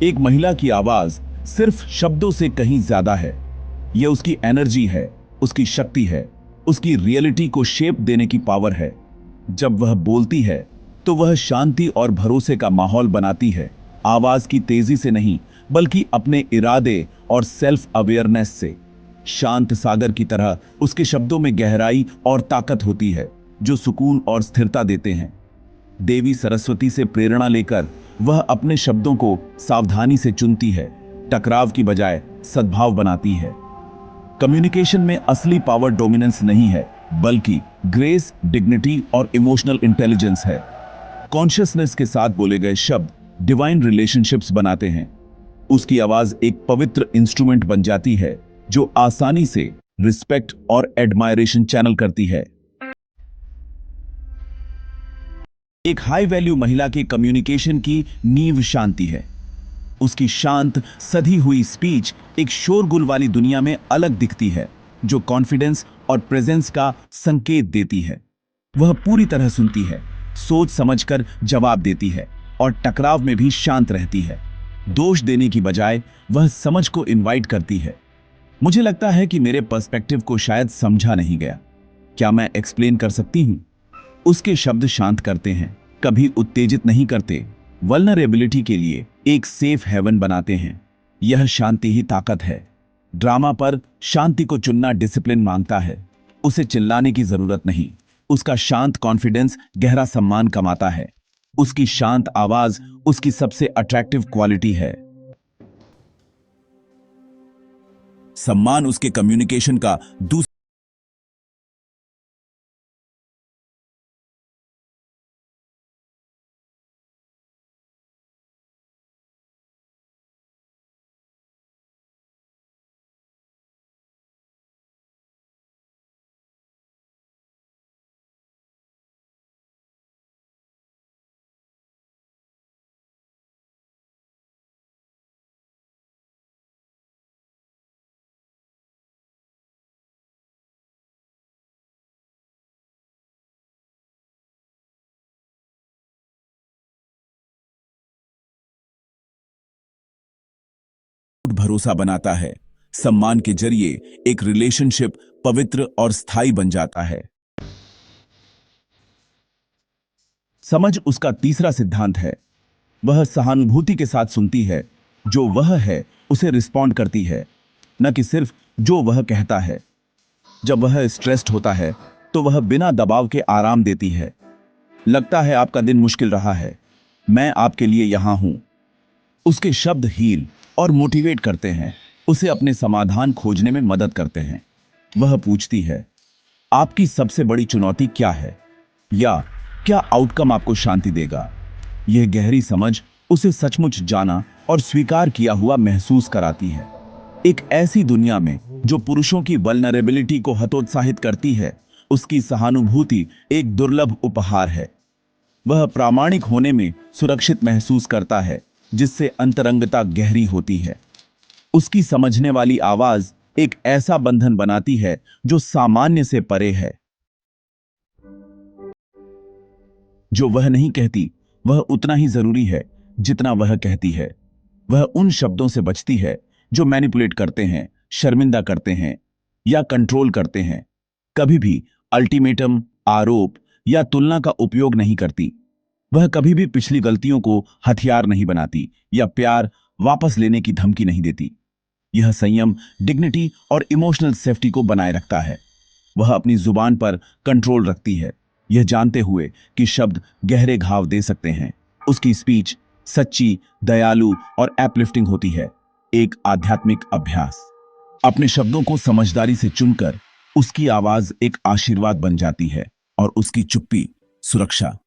एक महिला की आवाज सिर्फ शब्दों से कहीं ज्यादा है। यह उसकी एनर्जी है, उसकी शक्ति है, उसकी रियलिटी को शेप देने की पावर है। जब वह बोलती है तो वह शांति और भरोसे का माहौल बनाती है। आवाज की तेजी से नहीं, बल्कि अपने इरादे और सेल्फ अवेयरनेस से। शांत सागर की तरह उसके शब्दों में गहराई और ताकत होती है, जो सुकून और स्थिरता देते हैं। देवी सरस्वती से प्रेरणा लेकर वह अपने शब्दों को सावधानी से चुनती है, टकराव की बजाय सद्भाव बनाती है। कम्युनिकेशन में असली पावर डोमिनेंस नहीं है, बल्कि ग्रेस, डिग्निटी और इमोशनल इंटेलिजेंस है। कॉन्शियसनेस के साथ बोले गए शब्द डिवाइन रिलेशनशिप्स बनाते हैं। उसकी आवाज एक पवित्र इंस्ट्रूमेंट बन जाती है, जो आसानी से रिस्पेक्ट और एडमायरेशन चैनल करती है। एक हाई वैल्यू महिला के कम्युनिकेशन की नींव शांति है। उसकी शांत सधी हुई स्पीच एक शोरगुल वाली दुनिया में अलग दिखती है, जो कॉन्फिडेंस और प्रेजेंस का संकेत देती है। वह पूरी तरह सुनती है, सोच समझकर जवाब देती है और टकराव में भी शांत रहती है। दोष देने की बजाय वह समझ को इनवाइट करती है। मुझे लगता है कि मेरे पर्सपेक्टिव को शायद समझा नहीं गया। क्या मैं एक्सप्लेन कर सकती हूं? उसके शब्द शांत करते हैं, कभी उत्तेजित नहीं करते। वल्नरेबिलिटी के लिए एक सेफ हेवन बनाते हैं। यह शांति ही ताकत है। ड्रामा पर शांति को चुनना डिसिप्लिन मांगता है। उसे चिल्लाने की जरूरत नहीं। उसका शांत कॉन्फिडेंस गहरा सम्मान कमाता है। उसकी शांत आवाज उसकी सबसे अट्रैक्टिव क्वालिटी है। सम्मान उसके कम्युनिकेशन का दूसरा भरोसा बनाता है। सम्मान के जरिए एक रिलेशनशिप पवित्र और स्थायी बन जाता है। समझ उसका तीसरा सिद्धांत है। वह सहानुभूति के साथ सुनती है। जो वह है उसे रिस्पॉन्ड करती है, न कि सिर्फ जो वह कहता है। जब वह स्ट्रेस्ड होता है तो वह बिना दबाव के आराम देती है। लगता है आपका दिन मुश्किल रहा है, मैं आपके लिए यहां हूं। उसके शब्द हील और मोटिवेट करते हैं, उसे अपने समाधान खोजने में मदद करते हैं। वह पूछती है, आपकी सबसे बड़ी चुनौती क्या है, या क्या आउटकम आपको शांति देगा। यह गहरी समझ उसे सचमुच जाना और स्वीकार किया हुआ महसूस कराती है। एक ऐसी दुनिया में जो पुरुषों की वल्नरेबिलिटी को हतोत्साहित करती है, उसकी सहानुभूति एक दुर्लभ उपहार है। वह प्रामाणिक होने में सुरक्षित महसूस करता है, जिससे अंतरंगता गहरी होती है। उसकी समझने वाली आवाज एक ऐसा बंधन बनाती है जो सामान्य से परे है। जो वह नहीं कहती वह उतना ही जरूरी है जितना वह कहती है। वह उन शब्दों से बचती है जो मैनिपुलेट करते हैं, शर्मिंदा करते हैं या कंट्रोल करते हैं। कभी भी अल्टीमेटम, आरोप या तुलना का उपयोग नहीं करती। वह कभी भी पिछली गलतियों को हथियार नहीं बनाती या प्यार वापस लेने की धमकी नहीं देती। यह संयम, डिग्निटी और इमोशनल सेफ्टी को बनाए रखता है। वह अपनी जुबान पर कंट्रोल रखती है, यह जानते हुए कि शब्द गहरे घाव दे सकते हैं। उसकी स्पीच सच्ची, दयालु और एपलिफ्टिंग होती है। एक आध्यात्मिक अभ्यास। अपने शब्दों को समझदारी से चुनकर उसकी आवाज एक आशीर्वाद बन जाती है और उसकी चुप्पी सुरक्षा।